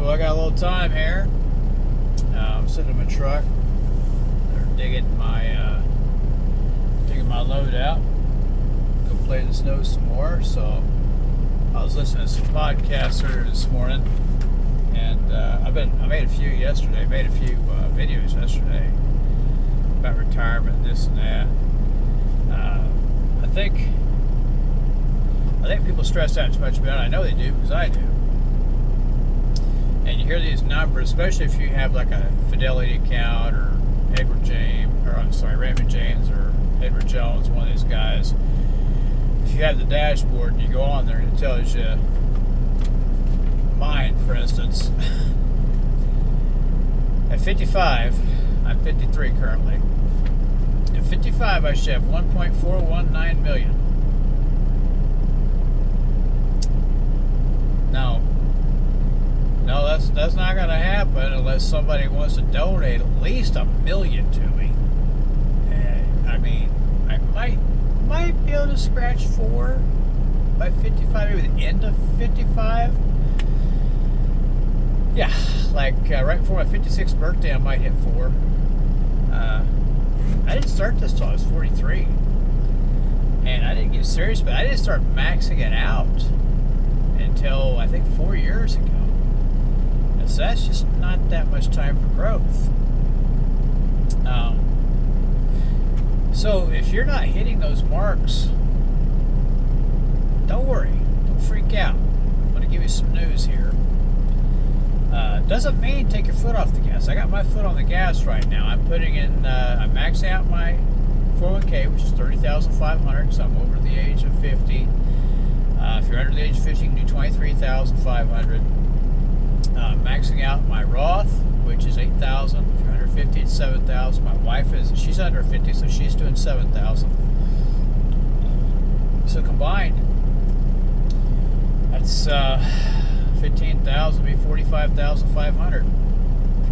So I got a little time here. I'm sitting in my truck. They're digging my load out. Go play in the snow some more. So I was listening to some podcasts earlier this morning, and I made a few yesterday. Made a few videos yesterday about retirement, this and that. I think people stress out too much about it. I know they do because I do. And you hear these numbers, especially if you have like a Fidelity account or Raymond James or Edward Jones, one of these guys. If you have the dashboard and you go on there and it tells you, mine, for instance, at 55, I'm 53 currently. At 55, I should have 1.419 million. No, that's not going to happen unless somebody wants to donate at least $1 million to me. I mean, I might be able to scratch 4 by 55, maybe the end of 55. Yeah, like right before my 56th birthday, I might hit 4. I didn't start this till I was 43, and I didn't get serious, but I didn't start maxing it out until I think 4 years ago. And so that's just not that much time for growth. So if you're not hitting those marks, don't worry, don't freak out. I'm going to give you some news here. Doesn't mean take your foot off the gas. I got my foot on the gas right now. I'm putting in, I'm maxing out my 401k, which is $30,500 because I'm over the age of 50. If you're under the age of 50, you can do $23,500. Maxing out my Roth, which is $8,000. If you're under 50, it's $7,000. My wife she's under 50, so she's doing $7,000. So combined, that's $15,000, be $45,500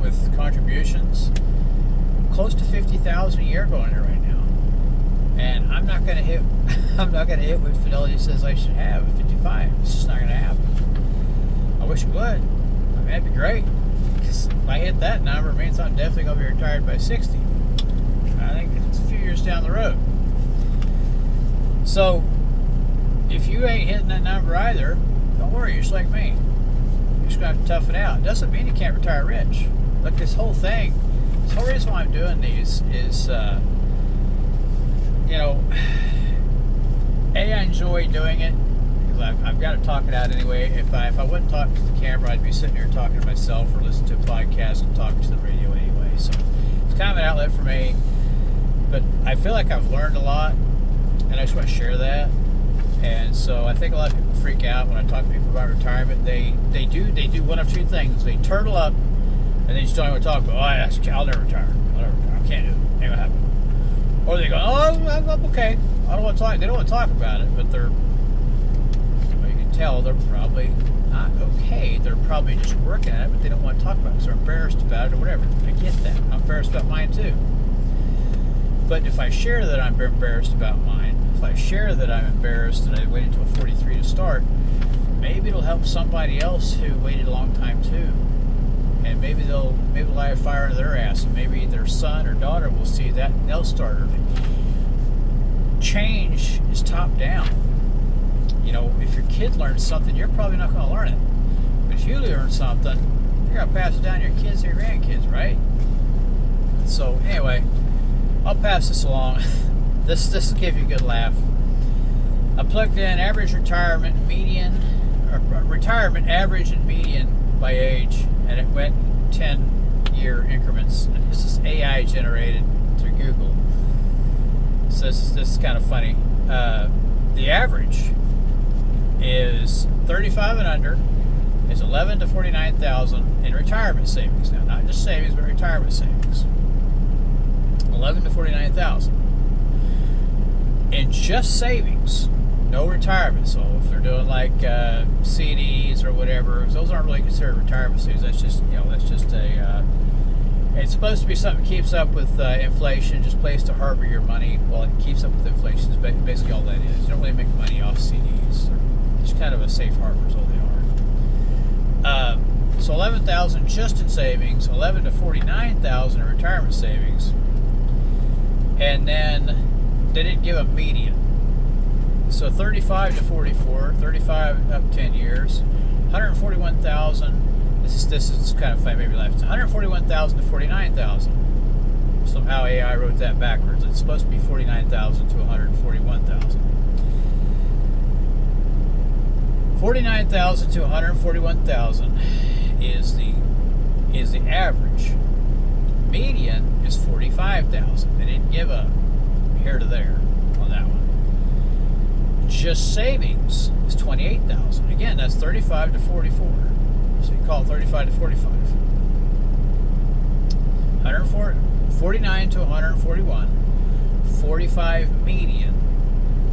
with contributions. Close to $50,000 a year going there right now, and I'm not going to hit. I'm not going to hit what Fidelity says I should have at 55. It's just not going to happen. I wish it would. I mean, that'd be great. Because if I hit that number, it means I'm definitely going to be retired by 60. I think it's a few years down the road. So, if you ain't hitting that number either, don't worry. You're just like me. You're just going to have to tough it out. It doesn't mean you can't retire rich. Look, this whole thing. The whole reason why I'm doing these is, I enjoy doing it because I've got to talk it out anyway. If I wouldn't talk to the camera, I'd be sitting here talking to myself or listening to a podcast and talking to the radio anyway. So it's kind of an outlet for me. But I feel like I've learned a lot, and I just want to share that. And so I think a lot of people freak out when I talk to people about retirement. They do one of two things. They turtle up, and they just don't want to talk about, I'll never retire. I can't do it. Ain't gonna happen. Or they go, I'm okay. I don't want to talk. They don't want to talk about it, but you can tell they're probably not okay. They're probably just working at it, but they don't want to talk about it because they're embarrassed about it or whatever. I get that. I'm embarrassed about mine too. But if I share that I'm embarrassed about mine, if I share that I'm embarrassed that I waited until 43 to start, maybe it'll help somebody else who waited a long time too. And maybe they'll light a fire under their ass, and maybe their son or daughter will see that and they'll start early. Change is top down. If your kid learns something, you're probably not going to learn it. But if you learn something, you're going to pass it down to your kids and your grandkids, right? So anyway, I'll pass this along. This will give you a good laugh. I plugged in average retirement average and median by age, and it went 10-year increments. And this is AI generated through Google. So this is kind of funny. The average is 35 and under is 11 to 49,000 in retirement savings. Now, not just savings, but retirement savings. 11 to 49,000 in just savings, no retirement. So if they're doing like CDs or whatever, those aren't really considered retirement savings. That's just it's supposed to be something that keeps up with inflation, just place to harbor your money while it keeps up with inflation. Is basically all that is. You don't really make money off CDs. It's kind of a safe harbor is all they are. So 11 141,000 just in savings, 11 to 49,000 in retirement savings, and then they didn't give a median. So 35 to 44, 35 up 10 years, 141,000. This is kind of funny, maybe laugh. It's 141,000 to 49,000. Somehow AI wrote that backwards. It's supposed to be 49,000 to 141,000. 49,000 to 141,000 is the average. Median is 45,000. They didn't give a here to there on that one. Just savings is 28,000. Again, that's 35 to 44. So you call it 35 to 45. 49 to 141, 45 median,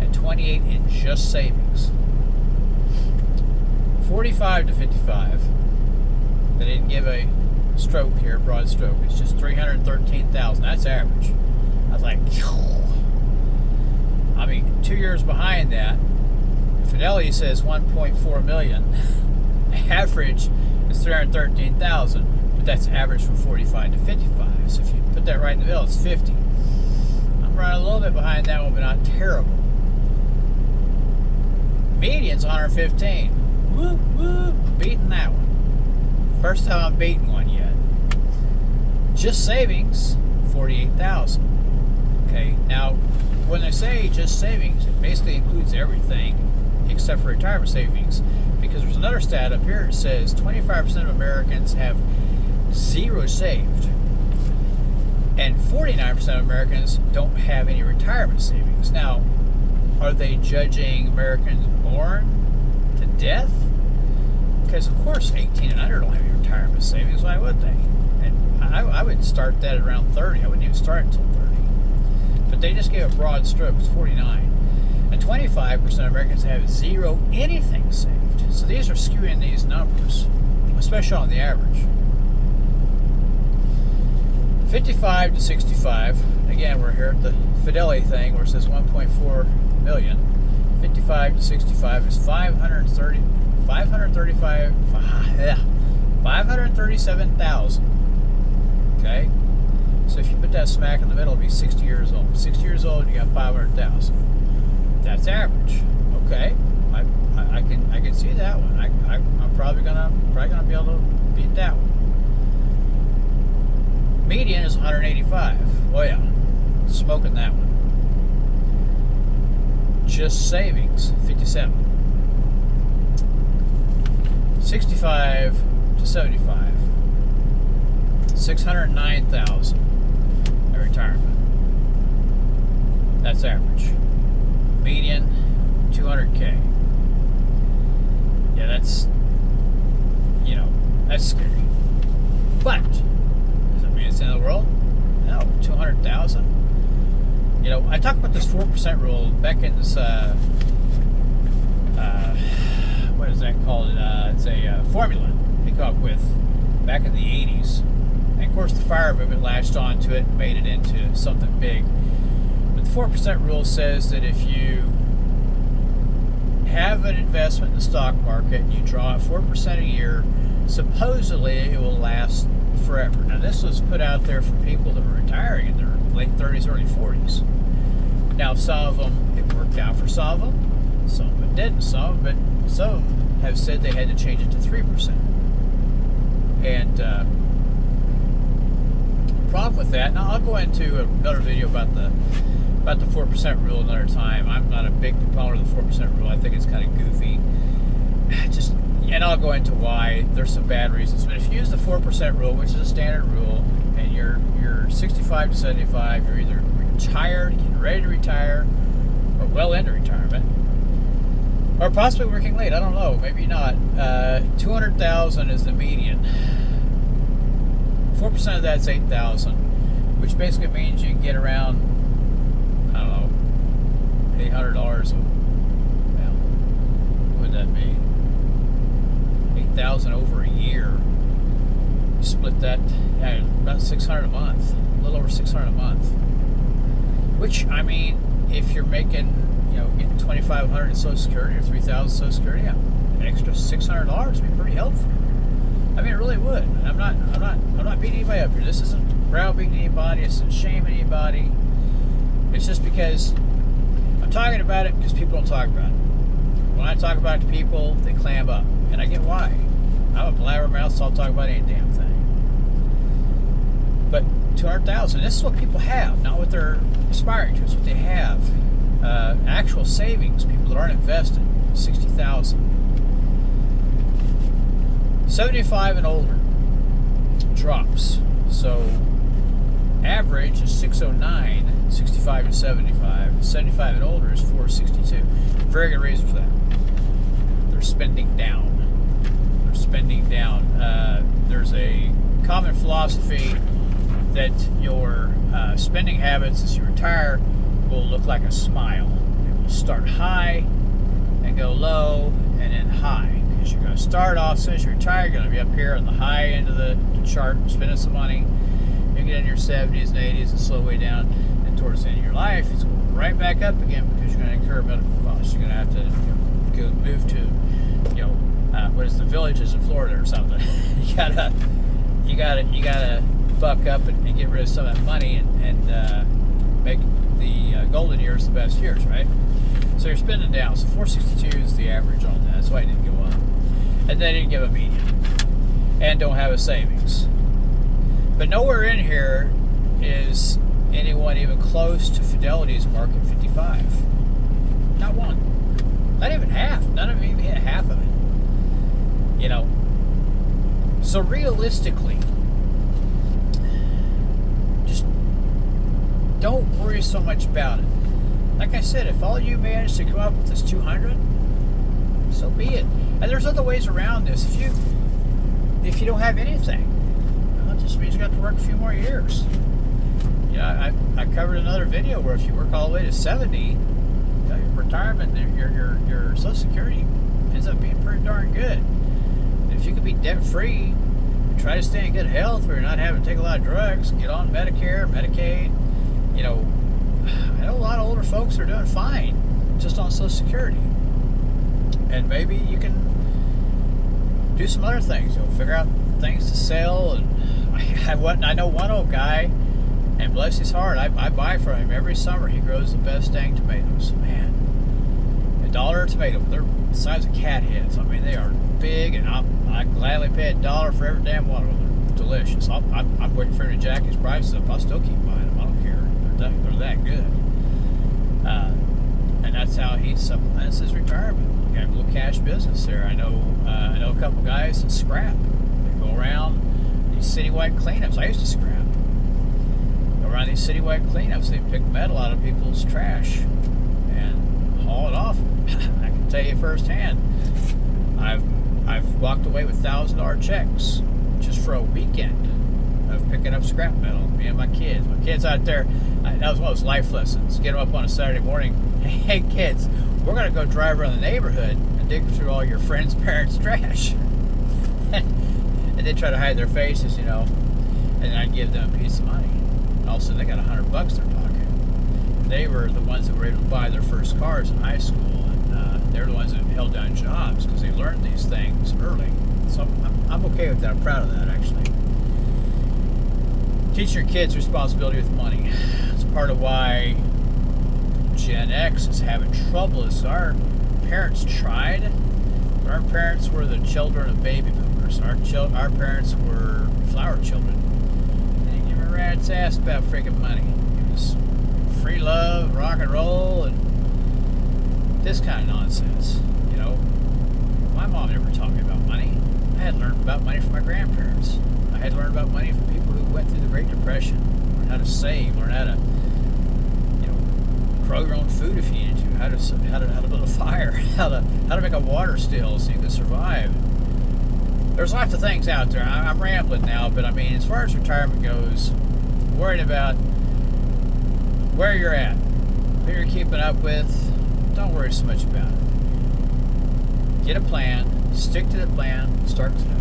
and 28 in just savings. 45 to 55, they didn't give a stroke here, broad stroke. It's just 313,000. That's average. I was like, I mean, 2 years behind that, Fidelity says 1.4 million. Average is 313,000, but that's average from 45 to 55. So if you put that right in the middle, it's 50. I'm running a little bit behind that one, but not terrible. Median's 115. Woo, woo, beating that one. First time I'm beating one yet. Just savings, 48,000. Okay, now when they say just savings, it basically includes everything except for retirement savings, because there's another stat up here. It says 25% of Americans have zero saved, and 49% of Americans don't have any retirement savings. Now, are they judging Americans born to death? Because of course 18 and under don't have any retirement savings. Why would they? And I would start that at around 30. I wouldn't even start until 30. But they just gave a broad stroke. It's 49. And 25% of Americans have zero anything saved. So these are skewing these numbers, especially on the average. 55 to 65. Again, we're here at the Fidelity thing where it says 1.4 million. 55 to 65 is 537,000. Okay? So if you put that smack in the middle, it'll be 60 years old. 60 years old, you got 500,000. That's average. Okay? I can see that one. I'm probably gonna be able to beat that one. Median is 185. Oh yeah, smoking that one. Just savings, 57. 65 to 75, 609,000 in retirement. That's average. Median, 200K. Yeah, that's scary. But does that mean it's the end of the world? No, 200,000. I talked about this 4% rule back in this, what is that called? It's a formula they come up with back in the 80s. And of course the fire movement latched onto it and made it into something big. But the 4% rule says that if you have an investment in the stock market and you draw 4% a year, supposedly it will last forever. Now this was put out there for people that were retiring in their late 30s, early 40s. Now some of them, it worked out for some of them, some of them didn't, some have said they had to change it to 3%. And the problem with that, now I'll go into another video about the 4% rule another time. I'm not a big proponent of the 4% rule. I think it's kind of goofy. And I'll go into why. There's some bad reasons. But if you use the 4% rule, which is a standard rule, and you're 65 to 75, you're either retired, getting ready to retire, or well into retirement, or possibly working late. I don't know. Maybe not. 200,000 is the median. 4% of that's 8,000, which basically means you can get around, I don't know, $800. Well, what would that be? 8,000 over a year. You split that, about 600 a month. A little over 600 a month. Which, I mean, if you're making, getting 2,500 in Social Security or 3,000 Social Security, an extra $600 would be pretty helpful. I I mean, it really would. And I'm not beating anybody up here. This isn't browbeating anybody. This isn't shaming anybody. It's just because I'm talking about it because people don't talk about it. When I talk about it to people, they clam up, and I get why. I'm a blabbermouth, so I'll talk about any damn thing. But 200,000. This is what people have, not what they're aspiring to. It's what they have. Actual savings, people that aren't invested, 60,000. 75 and older drops. So average is 609, 65 and 75. 75 and older is 462. Very good reason for that. They're spending down. They're spending down. There's a common philosophy that your spending habits as you retire will look like a smile. It will start high and go low and then high. Because you're going to start off, as soon as you retire, you're going to be up here on the high end of the chart, spending some money. You get into your 70s and 80s and slow way down. And towards the end of your life, it's going right back up again because you're going to incur medical costs. You're going to have to go move to, what is the Villages in Florida or something. you gotta buck up and get rid of some of that money and make the golden years the best years, right? So you're spending down. So 462 is the average on that. That's why it didn't go up. And they didn't give a median. And don't have a savings. But nowhere in here is anyone even close to Fidelity's mark at 55. Not one. Not even half. None of them even hit half of it. So realistically, just don't worry so much about it. Like I said, if all you manage to come up with is 200, so be it. And there's other ways around this. If you don't have anything, well, it just means you got to work a few more years. I covered another video where if you work all the way to 70, your retirement, your Social Security ends up being pretty darn good. And if you could be debt free, try to stay in good health where you're not having to take a lot of drugs, get on Medicare, Medicaid. I know a lot of older folks are doing fine just on Social Security. And maybe you can do some other things. Figure out things to sell. And I know one old guy, and bless his heart, I buy from him every summer. He grows the best dang tomatoes. Man, $1 a tomato. They're the size of cat heads. I mean, they are big, and I gladly pay $1 for every damn one of them. They're delicious. I'm waiting for him to jack his prices up. I'll still keep buying them. I don't care. They're that good. And that's how he supplements his retirement. He got a little cash business there. I know a couple guys that scrap. They go around these citywide cleanups. I used to scrap. Go around these citywide cleanups. They pick metal out of people's trash and haul it off. I can tell you firsthand. I've walked away with $1,000 checks just for a weekend of picking up scrap metal. Me and my kids. My kids out there, that was one of those life lessons. Get them up on a Saturday morning. Hey kids, we're going to go drive around the neighborhood and dig through all your friends' parents' trash. And they try to hide their faces, and then I'd give them a piece of money. And all of a sudden they got $100 they're talking. They were the ones that were able to buy their first cars in high school. They're the ones that held down jobs because they learned these things early. So I'm okay with that. I'm proud of that, actually. Teach your kids responsibility with money. It's part of why Gen X is having trouble. Our parents tried. Our parents were the children of baby boomers. Our parents were flower children. They didn't give a rat's ass about freaking money. It was free love, rock and roll, and this kind of nonsense. My mom never taught me about money. I had learned about money from my grandparents. I had learned about money from people who went through the Great Depression. Learn how to save. Learn how to, grow your own food if you needed to. How to build a fire. How to make a water still so you can survive. There's lots of things out there. I'm rambling now, but I mean, as far as retirement goes, worried about where you're at, who you're keeping up with. Don't worry so much about it. Get a plan, stick to the plan, start today.